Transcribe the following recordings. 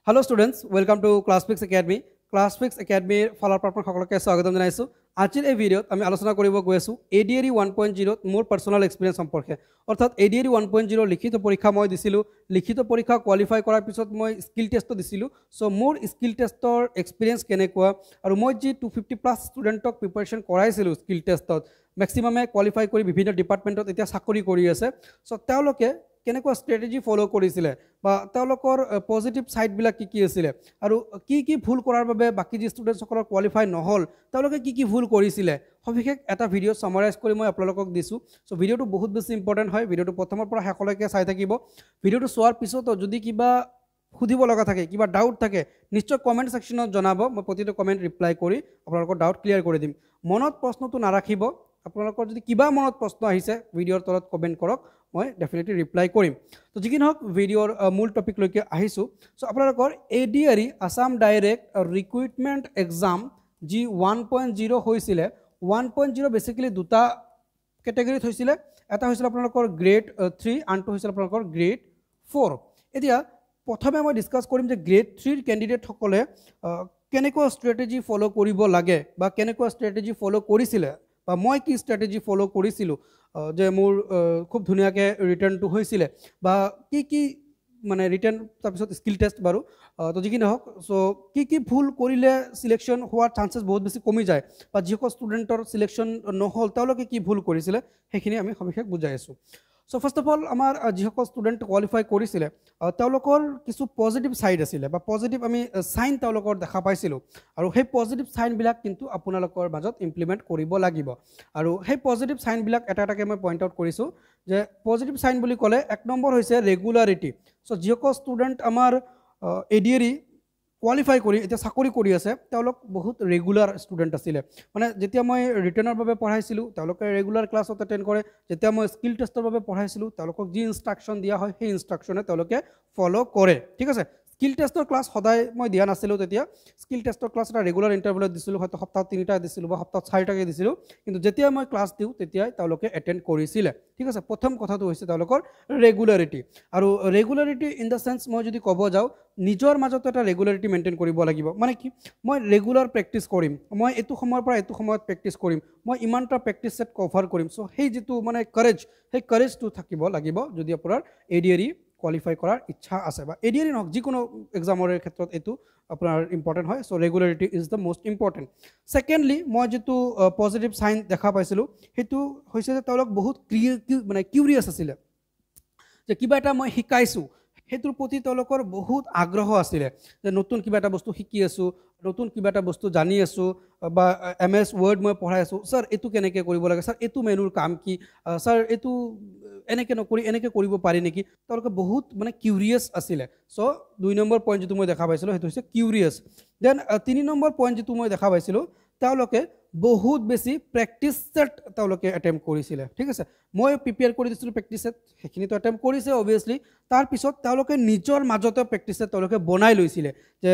Hello students, welcome to ClassFix Academy. ClassFix Academy ফলাৰ পৰা সকলোকে স্বাগতম জনাইছো। আজিৰ এই ভিডিঅ'ত আমি আলোচনা কৰিব গৈ আছো ADRE 1.0 মোৰ পাৰ্সোনাল এক্সপেৰিয়েন্স সম্পৰ্কে। অৰ্থাৎ ADRE 1.0 লিখিত পৰীক্ষা মই দিছিলো, লিখিত পৰীক্ষা কোৱালিফাই কৰাৰ পিছত মই স্কিল টেষ্টটো দিছিলো। সো মোৰ স্কিল টেষ্টৰ এক্সপেৰিয়েন্স কেনেকুৱা আৰু মই যি 250 প্লাস ষ্টুডেন্টক প্ৰিপাৰেচন কৰাইছিলো স্কিল টেষ্টত ম্যাক্সিমামে কোৱালিফাই কৰি বিভিন্ন ডিপাৰ্টমেন্টত এতিয়া চাকৰি কৰি আছে। সো তেওঁলোকে কেনেকুৱা ষ্ট্ৰেটেজি ফলো কৰিছিলে বা তেওঁলোকৰ পজিটিভ সাইড বিলাক কি আছিল আৰু কি ভুল কৰাৰ বাবে বাকি যি ষ্টুডেন্টসকলৰ কোৱালিফাই নহল তেওঁলোকে কি ভুল কৰিছিলে সবিশেষ এটা ভিডিও সামাৰাইজ কৰি মই আপোনালোকক দিছো। সো ভিডিওটো বহুত বেছি ইম্পৰ্টেন্ট হয়, ভিডিওটো প্ৰথমৰ পৰা শেষলৈকে চাই থাকিব। ভিডিওটো চোৱাৰ পিছত যদি কিবা খুদিব লগা থাকে, কিবা ডাউট থাকে, নিশ্চয় কমেন্ট সেকশনত জনাব, মই প্ৰতিটো কমেন্ট ৰিপ্লাই কৰি আপোনালোকৰ ডাউট ক্লিয়াৰ কৰি দিম। মনত প্ৰশ্নটো নাৰাখিব, আপোনালোকৰ যদি কিবা মনত প্ৰশ্ন আহিছে ভিডিওৰ তলত কমেন্ট কৰক, মই ডেফিনেটলি ৰিপ্লাই কৰিম। তো যিকি নহওক ভিডিওৰ মূল টপিক লৈকে আহিছো। সো আপোনালোকৰ ADRE Assam direct recruitment exam যি 1.0 হৈছিলে, 1.0 বেসিক্যালি দুটা ক্যাটাগৰীত হৈছিলে। এটা হৈছিল আপোনালোকৰ গ্ৰেড 3, আনটো হৈছিল আপোনালোকৰ গ্ৰেড 4। এতিয়া প্ৰথমে মই ডিসকাস কৰিম যে গ্ৰেড 3 ক্যান্ডিডেট সকলে কেনেকুৱা ষ্ট্ৰেটেজি ফলো কৰিব লাগে বা কেনেকুৱা ষ্ট্ৰেটেজি ফলো কৰিছিলে বা মই কি ষ্ট্ৰেটেজি ফলো কৰিছিলো যে মোৰ খুব ধুনিয়াকে ৰিটাৰ্নটো হৈছিলে বা কি মানে ৰিটাৰ্ন তাৰপিছত স্কিল টেষ্ট বাৰু। তো যিকি নহওক সো কি ভুল কৰিলে সিলেকশন হোৱাৰ চান্সেস বহুত বেছি কমি যায় বা যিসকল ষ্টুডেন্টৰ সিলেকশন নহল তেওঁলোকে কি ভুল কৰিছিলে সেইখিনি আমি সবিশেষ বুজাই আছো। সো ফাৰ্স্ট অফ অল আমাৰ যিসকল ষ্টুডেন্ট কোৱালিফাই কৰিছিলে তেওঁলোকৰ কিছু পজিটিভ সাইড আছিল বা পজিটিভ আমি সাইন তেওঁলোকৰ দেখা পাইছিলো আৰু সেই পজিটিভ সাইন বিলাক কিন্তু আপোনালোকৰ মাজত ইমপ্লিমেন্ট কৰিব লাগিব। আৰু সেই পজিটিভ সাইন বিলাক এটা এটাকে মই পইণ্ট আউট কৰিছো যে পজিটিভ সাইন বুলি ক'লে এক নম্বৰ হৈছে ৰেগুলাৰিটি। সো যিসকল ষ্টুডেন্ট আমাৰ ADRE কোৱালিফাই কৰি এতিয়া চাকৰি কৰি আছে তেওঁলোক বহুত ৰেগুলাৰ ষ্টুডেন্ট আছিল। মানে যেতিয়া মই ৰিটাৰ্নৰ বাবে পঢ়াইছিলো তেওঁলোকে ৰেগুলাৰ ক্লাছত এটেন্ড কৰে, যেতিয়া মই স্কিল টেষ্টৰ বাবে পঢ়াইছিলো তেওঁলোকক যি ইনষ্ট্ৰাকশন দিয়া হয় সেই ইনষ্ট্ৰাকশনে তেওঁলোকে ফলো কৰে। ঠিক আছে, স্কিল টেষ্টৰ ক্লাছ সদায় মই দিয়া নাছিলো, তেতিয়া স্কিল টেষ্টৰ ক্লাছ এটা ৰেগুলাৰ ইণ্টাৰভেলত দিছিলো, হয়তো সপ্তাহত 3টা দিছিলো বা সপ্তাহত 4টাকে দিছিলো, কিন্তু যেতিয়া মই ক্লাছ দিওঁ তেতিয়াই তেওঁলোকে এটেন্ড কৰিছিলে। ঠিক আছে, প্ৰথম কথাটো হৈছে তেওঁলোকৰ ৰেগুলাৰিটি। আৰু ৰেগুলাৰিটি ইন দ্য সেন্স মই যদি ক'ব যাওঁ নিজৰ মাজত এটা ৰেগুলাৰিটি মেইনটেইন কৰিব লাগিব। মানে কি মই ৰেগুলাৰ প্ৰেক্টিছ কৰিম, মই এইটো সময়ৰ পৰা এইটো সময়ত প্ৰেক্টিছ কৰিম, মই ইমানটা প্ৰেক্টিছ সেট কভাৰ কৰিম। সো সেই যিটো মানে কাৰেজ, সেই কাৰেজটো থাকিব লাগিব যদি আপোনাৰ ADRE কোৱালিফাই কৰাৰ ইচ্ছা আছে বা ADRE নহওক যিকোনো এক্সামৰ ক্ষেত্ৰত এইটো আপোনাৰ ইম্পৰ্টেন্ট হয়। So regularity is the most important. Secondly মই যেটো পজিটিভ সাইন দেখা পাইছিলো সেইটো হৈছে যে তেওঁলোক বহুত মানে কিউৰিয়াছ আছিল যে কিবা এটা মই শিকাইছো সেইটোৰ প্ৰতি তেওঁলোকৰ বহুত আগ্ৰহ আছিল যে নতুন কিবা এটা বস্তু শিকি আছো, নতুন কিবা এটা বস্তু জানি আছো বা MS ওয়ার্ড মই পঢ়াই আছো, স্যার এটো কেনেকৈ কৰিব লাগে, স্যাৰ এটো মেনুৰ কাম কি, স্যাৰ এটো এনেকৈ নকৰি এনেকৈ কৰিব পাৰি নেকি, তেওঁলোকে বহুত মানে কিউৰিয়াছ আছিল। সো 2 নম্বৰ পইণ্ট যেটো মই দেখা পাইছিলো সেইটো হৈছে কিউৰিয়াছ। দেন 3 নম্বৰ পইণ্ট যেটো মই দেখা পাইছিলো তেওঁলোকে বহুত বেছি প্ৰেক্টিছ সেট তেওঁলোকে এটেম্প কৰিছিল। ঠিক আছে, মই প্ৰিপেয়াৰ কৰি দিছিলো প্ৰেক্টিছ সেট, সেইখিনিতো এটেম্প কৰিছে অবভিয়াছলি। তাৰ পিছত তেওঁলোকে নিজৰ মাজতে প্ৰেক্টিছ সেট তেওঁলোকে বনাই লৈছিল যে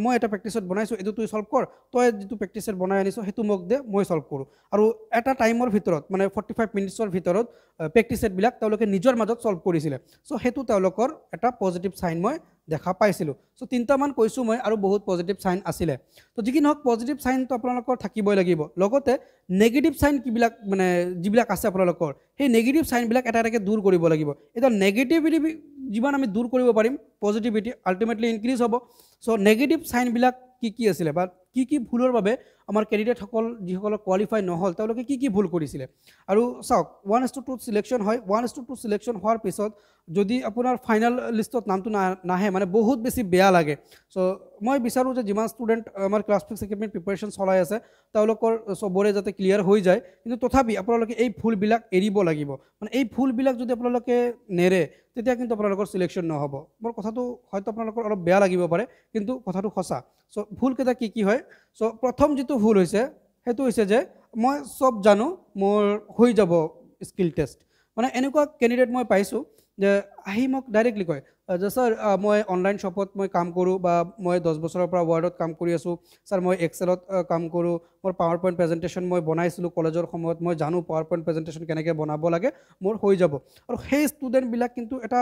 মই এটা প্ৰেক্টিছ সেট বনাইছো, এটো তুই সলভ কৰ, তই যেটো প্ৰেক্টিছ সেট বনাই আনিছো হেতু মোক দে, মই সলভ কৰো। আৰু এটা টাইমৰ ভিতৰত মানে 45 মিনিটছৰ ভিতৰত প্ৰেক্টিছ সেট বিলাক তেওঁলোকে নিজৰ মাজত সলভ কৰিছিল। সো হেতু তেওঁলোকৰ এটা পজিটিভ সাইন মই দেখা পাইছিলো। সো 3টা মান কৈছো মই আৰু বহুত পজিটিভ সাইন আছিল। তো যিকি নহওক পজিটিভ সাইনটো আপোনালোকৰ থাকিবই লাগিব, লগতে নেগেটিভ সাইন কিবিলাক মানে যিবিলাক আছে আপোনালোকৰ সেই নেগেটিভ সাইন বিলাক এটা এটাকে দূৰ কৰিব লাগিব। এটা নেগেটিভিটি যিমান আমি দূৰ কৰিব পাৰিম পজিটিভিটি আলটিমেটলি ইনক্ৰিজ হ'ব। সো নেগেটিভ সাইন বিলাক কি আছিল বা কি ভুলৰ বাবে আমাৰ ক্যান্ডিডেট সকল যিসকল কোৱালিফাই নহল তেওঁলোকে কি ভুল কৰিছিল। আৰু চাওক 1:2 সিলেকশন হয়, 1:2 সিলেকশন হোৱাৰ পিছত যদি আপোনাৰ ফাইনাল লিষ্টত নামটো নাহে মানে বহুত বেছি বেয়া লাগে। সো মই বিচাৰো যে যিমান ষ্টুডেন্ট আমাৰ ClassFix Academy প্ৰিপাৰেচন চলাই আছে তেওঁলোকৰ সবৰে যাতে ক্লিয়াৰ হৈ যায়, কিন্তু তথাপি আপোনালোকে এই ভুলবিলাক এৰিব লাগিব। মানে এই ভুলবিলাক যদি আপোনালোকে নেৰে তেতিয়া কিন্তু আপোনালোকৰ সিলেকশন নহব। মোৰ কথাটো হয়তো আপোনালোকৰ অলপ বেয়া লাগিব পাৰে কিন্তু কথাটো সঁচা। সো ভুল কেইটা কি হয়, সো প্ৰথম যেটো ভুল হৈছে হেতু হৈছে যে মই সব জানো মোৰ হৈ যাব স্কিল টেষ্ট। মানে এনেকুৱা ক্যান্ডিডেট মই পাইছো যে আহি মোক ডাইৰেক্টলি কয় যে স্যাৰ মই অনলাইন শ্বপত মই কাম কৰোঁ বা মই 10 বছৰৰ পৰা ৱৰ্ডত কাম কৰি আছোঁ স্যাৰ মই এক্সেলত কাম কৰোঁ মোৰ পাৱাৰ পইণ্ট প্ৰেজেণ্টেশ্যন মই বনাইছিলোঁ কলেজৰ সময়ত মই জানো পাৱাৰ পইণ্ট প্ৰেজেণ্টেশ্যন কেনেকৈ বনাব লাগে মোৰ হৈ যাব আৰু সেই ষ্টুডেণ্টবিলাক কিন্তু এটা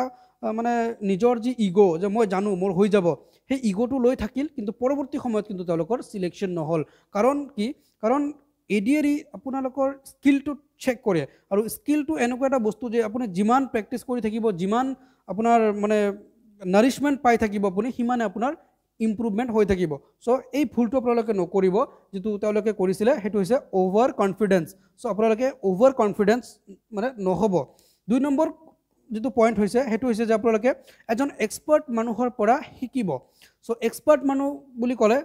মানে নিজৰ যি ইগ' যে মই জানো মোৰ হৈ যাব সেই ইগ'টো লৈ থাকিল কিন্তু পৰৱৰ্তী সময়ত কিন্তু তেওঁলোকৰ চিলেকশ্যন নহ'ল কাৰণ কি কাৰণ ADRE আপোনালোকৰ স্কিলটো চেক কৰে আৰু স্কিলটো এনেকুৱা এটা বস্তু যে আপুনি যিমান প্ৰেক্টিছ কৰি থাকিব যিমান আপোনাৰ মানে নাৰিছমেণ্ট পাই থাকিব আপুনি সিমানে আপোনাৰ ইম্প্ৰুভমেণ্ট হৈ থাকিব চ' এই ভুলটো আপোনালোকে নকৰিব যিটো তেওঁলোকে কৰিছিলে সেইটো হৈছে অভাৰ কনফিডেঞ্চ চ' আপোনালোকে অভাৰ কনফিডেঞ্চ মানে নহ'ব 2 নম্বৰ যেটো পয়েন্ট হৈছে হেতু হৈছে যে আপোনালোকে এজন এক্সপাৰ্ট মানুহৰ পৰা শিকিব সো এক্সপাৰ্ট মানুহ বুলি ক'লে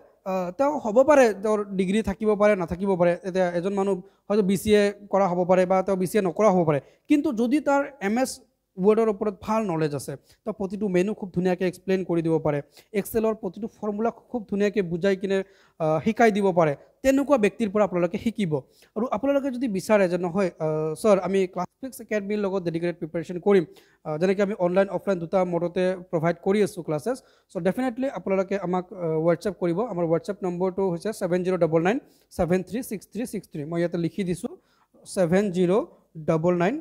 তেও হ'ব পাৰে তেওঁৰ ডিগ্ৰী থাকিব পাৰে নাথাকিব পাৰে এতিয়া এজন মানুহ হয়তো BCA কৰা হ'ব পাৰে বা তেও BCA নকৰা হ'ব পাৰে কিন্তু যদি তাৰ MS ওয়াৰ্ডৰ ওপৰত ভাল নলেজ আছে তো প্ৰতিটো মেনু খুব ধুনিয়াকৈ এক্সপ্লেইন কৰি দিব পাৰে এক্সেলৰ প্ৰতিটো ফৰ্মুলা খুব ধুনিয়াকৈ বুজাই কিনে শিকাই দিব পাৰে তেনেকুৱা ব্যক্তিৰ পৰা আপোনালোকে শিকিব আৰু আপোনালোকে যদি বিচাৰে যে নহয় স্যাৰ আমি ক্লাছফিক্স একাডেমীৰ লগত ডেডিকেটেড প্ৰিপাৰেচন কৰিম যেনেকৈ আমি অনলাইন অফলাইন দুটা মোডতে প্ৰভাইড কৰি আছো ক্লাছেছ সো ডেফিনেটলি আপোনালোকে আমাক হোৱাটছআপ কৰিব আমাৰ হোৱাটছআপ নম্বৰটো হৈছে 7099736363 মই ইয়াতে লিখি দিছো 7099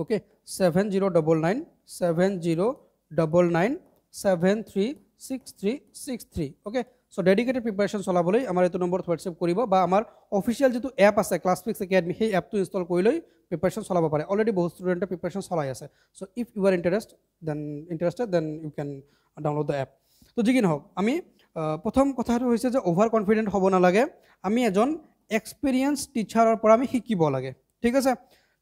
okay 7099736363 okay so dedicated preparation চলাবলৈ আমাৰ এটো নম্বৰ WhatsApp কৰিব বা আমাৰ অফিশিয়াল যেটো এপ আছে ক্লাছফিক্স একাডেমী সেই এপটো ইনষ্টল কৰি লৈ প্ৰিপাৰেচন চলাব পাৰে অলৰেডি বহুত ষ্টুডেন্টে প্ৰিপাৰেচন চলাই আছে so if you are interested then you can download the app তো যি কি নহওক আমি প্ৰথম কথাটো হৈছে যে ওভাৰ কনফিডেন্ট হ'ব নালাগে আমি এজন এক্সপেৰিয়েন্স টিচাৰৰ পৰা আমি শিকিব লাগে ঠিক আছে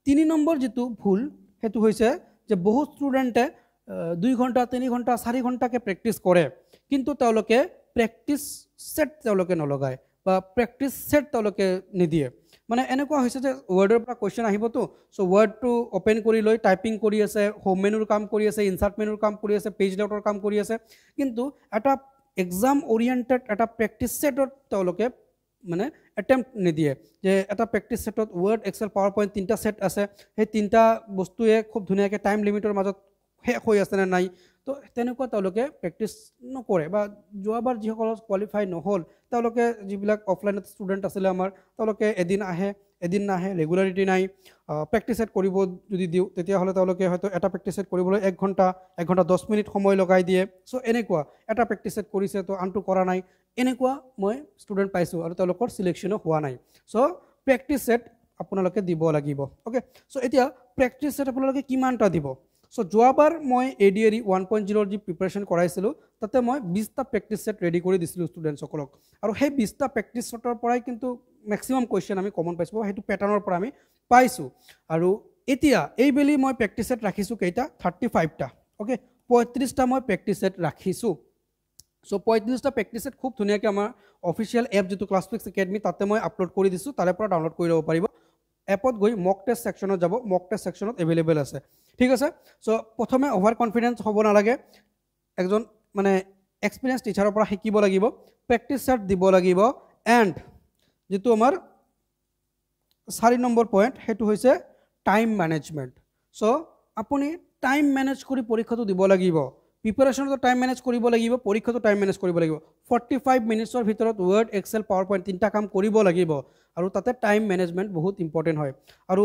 3 নম্বৰ যেটো ভুল হেতু হৈছে যে বহুত ষ্টুডেন্টে 2 ঘন্টা 3 ঘন্টা 4 ঘন্টাকে প্ৰেক্টিস কৰে কিন্তু তেওঁলোকে প্ৰেক্টিস সেট তেওঁলোকে নলগায় বা প্ৰেক্টিস সেট তেওঁলোকে নিদিয়ে মানে এনেকুৱা হৈছে যে ওয়াৰ্ডৰ পৰা কোৱেশ্চন আহিবতো সো ওয়াৰ্ডটো ওপেন কৰি লৈ টাইপিং কৰি আছে হোম মেনুৰ কাম কৰি আছে ইনসাৰ্ট মেনুৰ কাম কৰি আছে পেজ লেআউটৰ কাম কৰি আছে কিন্তু এটা এক্সাম ওৰিয়েন্টেড এটা প্ৰেক্টিস সেটত তেওঁলোকে মানে অ্যাটেম্প্ট নিদিয়ে যে এটা প্ৰেক্টিস সেটত ওয়াৰ্ড এক্সেল পাৱাৰ পইণ্ট তিনটা সেট আছে সেই তিনটা বস্তুৱে খুব ধুনিয়াকৈ টাইম লিমিটৰ মাজত শেষ হৈ আছে না নাই তো তেনেকুৱা তেওঁলোকে প্ৰেক্টিস নকৰে বা যোৱাবাৰ যিসকল কোৱালিফাই নহল তেওঁলোকে যিবিলাক অফলাইনত ষ্টুডেন্ট আছিল আমাৰ তেওঁলোকে এদিন আহে এদিন নাহে ৰেগুলাৰিটি নাই প্ৰেক্টিস সেট কৰিব যদি দিও তেতিয়া হলে তেওঁলোকে হয়তো এটা প্ৰেক্টিস সেট কৰিবলৈ 1 ঘন্টা 10 মিনিট সময় লগাই দিয়ে সো এনেকুৱা এটা প্ৰেক্টিস সেট কৰিছে তো আনটো কৰা নাই এনেকুৱা মই ষ্টুডেন্ট পাইছো আৰু তেওঁলোকৰ সিলেকশন হোৱা নাই সো প্ৰেক্টিস সেট আপোনালোকে দিব লাগিব ওকে সো এতিয়া প্ৰেক্টিস সেট আপোনালোকে কিমানটা দিব সো যোৱাবাৰ মই ADRE 1.0 ৰ যি প্ৰিপাৰেচন কৰাইছিলো তাতে মই 20টা প্ৰেক্টিস সেট ৰেডি কৰি দিছিলো ষ্টুডেন্টসকলক আৰু সেই 20টা প্ৰেক্টিস সেটৰ পৰাই কিন্তু ম্যাক্সিমাম কোৱেশ্চন আমি কমন পাইছো হেতু প্যাটাৰ্নৰ পৰা আমি পাইছো আৰু এতিয়া এই বেলি মই প্ৰেক্টিস সেট ৰাখিছো কেইটা 35টা ওকে 35টা মই প্ৰেক্টিস সেট ৰাখিছো সো 35টা প্ৰেক্টিস সেট খুব ধুনিয়াকৈ আমাৰ অফিশিয়াল এপ যেটো ক্লাছফিক্স একাডেমী তাতে মই আপলোড কৰি দিছো তাৰে পৰা ডাউনলোড কৰি ল'ব পাৰিব এপত গৈ মক টেষ্ট সেকশনত যাব মক টেষ্ট সেকশনত এভেইলেবল আছে ঠিক আছে সো প্ৰথমে ওভাৰ কনফিডেন্স হ'ব নালাগে একজন মানে এক্সপেৰিয়েন্স টিচাৰৰ পৰা শিকিব লাগিব প্ৰেক্টিস সেট দিব লাগিব এন্ড যেটো আমাৰ 4 নম্বৰ পইণ্ট হেতু হৈছে টাইম ম্যানেজমেন্ট সো আপুনি টাইম মেনেজ কৰি পৰীক্ষাটো দিব লাগিব প্ৰিপাৰেচনটো টাইম মেনেজ কৰিব লাগিব পৰীক্ষাটো টাইম মেনেজ কৰিব লাগিব 45 মিনিটৰ ভিতৰত ওয়াৰ্ড এক্সেল পাৱাৰ পইণ্ট তিনটা কাম কৰিব লাগিব আৰু তাতে টাইম মেনেজমেন্ট বহুত ইম্পৰ্টেন্ট হয় আৰু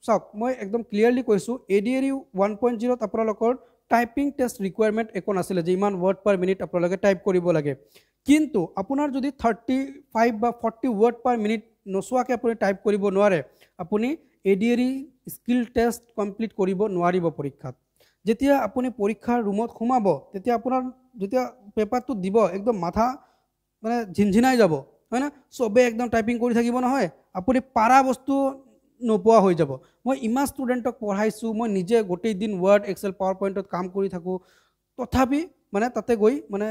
চাওক মই একদম ক্লিয়াৰলি কৈছো ADRE 1.0 ত আপোনালোকৰ টাইপিং টেষ্ট ৰিকুৱাৰমেন্ট একো নাছিলে যে ইমান ওয়াৰ্ড পাৰ মিনিট আপোনালোকে টাইপ কৰিব লাগে কিন্তু আপোনাৰ যদি 35 বা 40 ওয়াৰ্ড পাৰ মিনিট নচোৱাকৈ আপুনি টাইপ কৰিব নোৱাৰে আপুনি ADRE স্কিল টেষ্ট কমপ্লিট কৰিব নোৱাৰিব পৰীক্ষাত যেতিয়া আপুনি পৰীক্ষাৰ ৰুমত সোমাব তেতিয়া আপোনাৰ যেতিয়া পেপাৰটো দিব একদম মাথা মানে ঝিনঝিনাই যাব হয় না সবে একদম টাইপিং কৰি থাকিব নহয় আপুনি পাৰা বস্তু নোপোৱা হৈ যাব মই ইমান ষ্টুডেন্টক পঢ়াইছো মই নিজে গোটেই দিন ওয়ার্ড এক্সেল পাৱাৰ পইণ্টত কাম কৰি থাকো তথাপি মানে তাতে গৈ মানে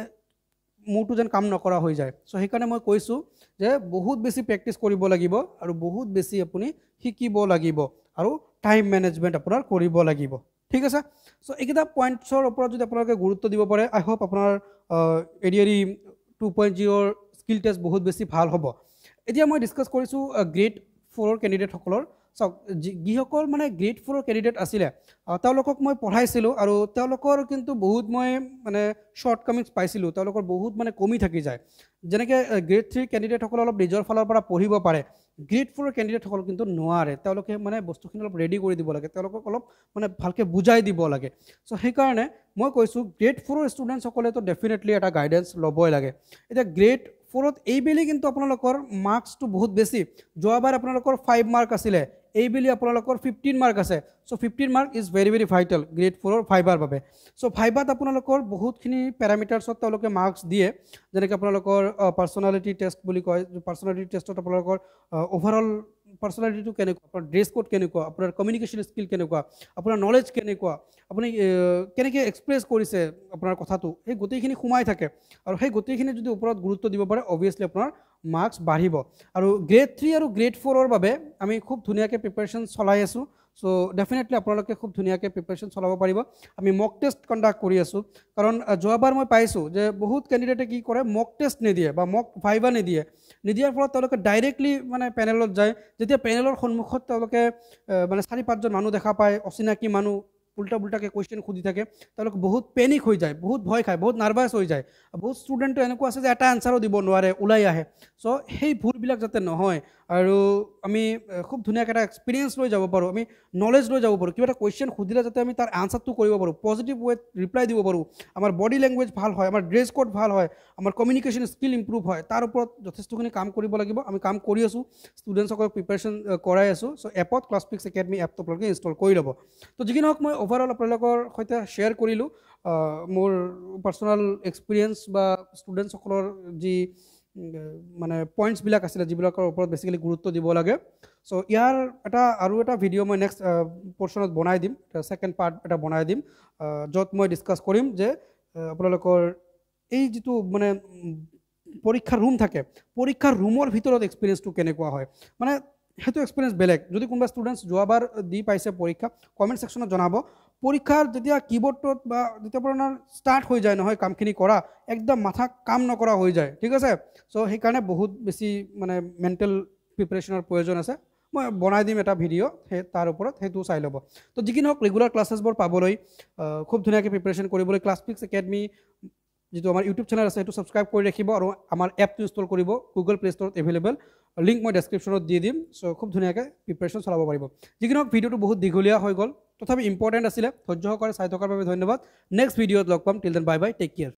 মোৰটো যেন কাম নকৰা হৈ যায় সো সেইকাৰণে মই কৈছো যে বহুত বেছি প্ৰেক্টিস কৰিব লাগিব আৰু বহুত বেছি আপুনি শিকিব লাগিব আৰু টাইম মেনেজমেন্ট আপোনাৰ কৰিব লাগিব ঠিক আছে সো এইকেইটা পইণ্টছৰ ওপৰত যদি আপোনালোকে গুৰুত্ব দিব পাৰে আই হোপ আপোনাৰ ADRE 2.0 ৰ স্কিল টেষ্ট বহুত বেছি ভাল হ'ব এতিয়া মই ডিসকাস কৰিছো গ্ৰেড 4 ৰ ক্যান্ডিডেট সকলৰ চাওক যিসকল মানে গ্ৰেড 4 কেণ্ডিডেট আছিলে তেওঁলোকক মই পঢ়াইছিলোঁ আৰু তেওঁলোকৰ কিন্তু বহুত মই মানে শ্বৰ্ট কামিংছ পাইছিলোঁ তেওঁলোকৰ বহুত মানে কমি থাকি যায় যেনেকৈ গ্ৰেড 3 কেণ্ডিডেটসকল অলপ নিজৰ ফালৰ পৰা পঢ়িব পাৰে গ্ৰেড 4 কেণ্ডিডেটসকল কিন্তু নোৱাৰে তেওঁলোকে মানে বস্তুখিনি অলপ ৰেডি কৰি দিব লাগে তেওঁলোকক অলপ মানে ভালকৈ বুজাই দিব লাগে চ' সেইকাৰণে মই কৈছোঁ গ্ৰেড 4 ষ্টুডেণ্টসকলেতো ডেফিনেটলি এটা গাইডেঞ্চ ল'বই লাগে এতিয়া গ্ৰেড 4ত এইবেলি কিন্তু আপোনালোকৰ মাৰ্কছটো বহুত বেছি যোৱাবাৰ আপোনালোকৰ 5 মাৰ্ক আছিলে এইবেলি আপোনালোকৰ 15 মাৰ্ক আছে so' 15 mark is very very vital grade 4ৰ ফাইবাৰ বাবে চ' ফাইবাত আপোনালোকৰ বহুতখিনি পেৰামিটাৰ্ছত তেওঁলোকে মাৰ্কছ দিয়ে যেনেকৈ আপোনালোকৰ পাৰ্চনেলিটি টেষ্ট বুলি কয় পাৰ্চনেলিটি টেষ্টত আপোনালোকৰ অভাৰঅল পাৰ্চনেলিটিটো কেনেকুৱা আপোনাৰ ড্ৰেছ কোড কেনেকুৱা আপোনাৰ কমিউনিকেশ্যন স্কিল কেনেকুৱা আপোনাৰ নলেজ কেনেকুৱা আপুনি কেনেকৈ এক্সপ্ৰেছ কৰিছে আপোনাৰ কথাটো সেই গোটেইখিনি সোমাই থাকে আৰু সেই গোটেইখিনি যদি ওপৰত গুৰুত্ব দিব পাৰে অভিয়াছলি আপোনাৰ মাৰ্কছ বাঢ়িব আৰু গ্ৰেড 3 আৰু গ্ৰেড 4ৰ বাবে আমি খুব ধুনীয়াকৈ প্ৰিপাৰেশ্যন চলাই আছোঁ চ' ডেফিনেটলি আপোনালোকে খুব ধুনীয়াকৈ প্ৰিপাৰেশ্যন চলাব পাৰিব আমি মক টেষ্ট কণ্ডাক্ট কৰি আছোঁ কাৰণ যোৱাবাৰ মই পাইছোঁ যে বহুত কেণ্ডিডেটে কি কৰে মক টেষ্ট নিদিয়ে বা মক ভাইবা নিদিয়াৰ ফলত তেওঁলোকে ডাইৰেক্টলি মানে পেনেলত যায় যেতিয়া পেনেলৰ সন্মুখত তেওঁলোকে মানে 4-5জন মানুহ দেখা পায় অচিনাকি মানুহ উল্টা পুল্টাকৈ কুৱেশ্যন সুধি থাকে তেওঁলোকে বহুত পেনিক হৈ যায় বহুত ভয় খায় বহুত নাৰ্ভাছ হৈ যায় বহুত ষ্টুডেণ্টটো এনেকুৱা আছে যে এটা এনচাৰো দিব নোৱাৰে ওলাই আহে চ' সেই ভুলবিলাক যাতে নহয় আৰু আমি খুব ধুনীয়াকৈ এটা এক্সপিৰিয়েঞ্চ লৈ যাব পাৰোঁ আমি নলেজ লৈ যাব পাৰোঁ কিবা এটা কুৱেশ্যন সুধিলে যাতে আমি তাৰ আনচাৰটো কৰিব পাৰোঁ পজিটিভ ৱেত ৰিপ্লাই দিব পাৰোঁ আমাৰ বডি লেংগুৱেজ ভাল হয় আমাৰ ড্ৰেছ কোড ভাল হয় আমাৰ কমিউনিকেশ্যন স্কিল ইম্প্ৰুভ হয় তাৰ ওপৰত যথেষ্টখিনি কাম কৰিব লাগিব আমি কাম কৰি আছোঁ ষ্টুডেণ্টসকলক প্ৰিপাৰেশ্যন কৰাই আছোঁ চ' এপত ক্লাছপিক্স একাডেমি এপটো আপোনালোকে ইনষ্টল কৰি ল'ব তো যিকি নহওক মই অভাৰঅল আপোনালোকৰ সৈতে শ্বেয়াৰ কৰিলোঁ মোৰ পাৰ্চনেল এক্সপিৰিয়েঞ্চ বা ষ্টুডেণ্টসকলৰ যি মানে পইণ্টছবিলাক আছিলে যিবিলাকৰ ওপৰত বেছিকেলি গুৰুত্ব দিব লাগে চ' ইয়াৰ আৰু এটা ভিডিঅ' মই নেক্সট পৰ্চনত বনাই দিম ছেকেণ্ড পাৰ্ট এটা বনাই দিম য'ত মই ডিছকাছ কৰিম যে আপোনালোকৰ এই যিটো মানে পৰীক্ষাৰ ৰুম থাকে পৰীক্ষাৰ ৰুমৰ ভিতৰত এক্সপিৰিয়েঞ্চটো কেনেকুৱা হয় মানে সেইটো এক্সপিৰিয়েঞ্চ বেলেগ যদি কোনোবা ষ্টুডেণ্টছ যোৱাবাৰ দি পাইছে পৰীক্ষা কমেণ্ট ছেকশ্যনত জনাব পৰীক্ষাৰ যেতিয়া কীবৰ্ডত বা যেতিয়া আপোনাৰ ষ্টাৰ্ট হৈ যায় নহয় কামখিনি কৰা একদম মাথা কাম নকৰা হৈ যায় ঠিক আছে চ' সেইকাৰণে বহুত বেছি মানে মেণ্টেল প্ৰিপাৰেশ্যনৰ প্ৰয়োজন আছে মই বনাই দিম এটা ভিডিঅ' তাৰ ওপৰত সেইটো চাই ল'ব তো যিকি নহওক ৰেগুলাৰ ক্লাছেছবোৰ পাবলৈ খুব ধুনীয়াকৈ প্ৰিপাৰেশ্যন কৰিবলৈ ক্লাছপিক্স একাডেমি যিটো আমাৰ ইউটিউব চেনেল আছে সেইটো ছাবস্ক্ৰাইব কৰি ৰাখিব আৰু আমাৰ এপটো ইনষ্টল কৰিব গুগল প্লে ষ্টৰত এভেইলেবল লিংক মই ডেছক্ৰিপশ্যনত দি দিম চ' খুব ধুনীয়াকৈ প্ৰিপাৰেশ্যন চলাব পাৰিব যিকি নহওক ভিডিঅ'টো বহুত দীঘলীয়া হৈ গ'ল তথাপি ইম্পৰ্টেণ্ট আছিলে ধৈৰ্য সহকাৰে চাই থকাৰ বাবে ধন্যবাদ নেক্সট ভিডিঅ'ত লগ পাম till then bye bye take care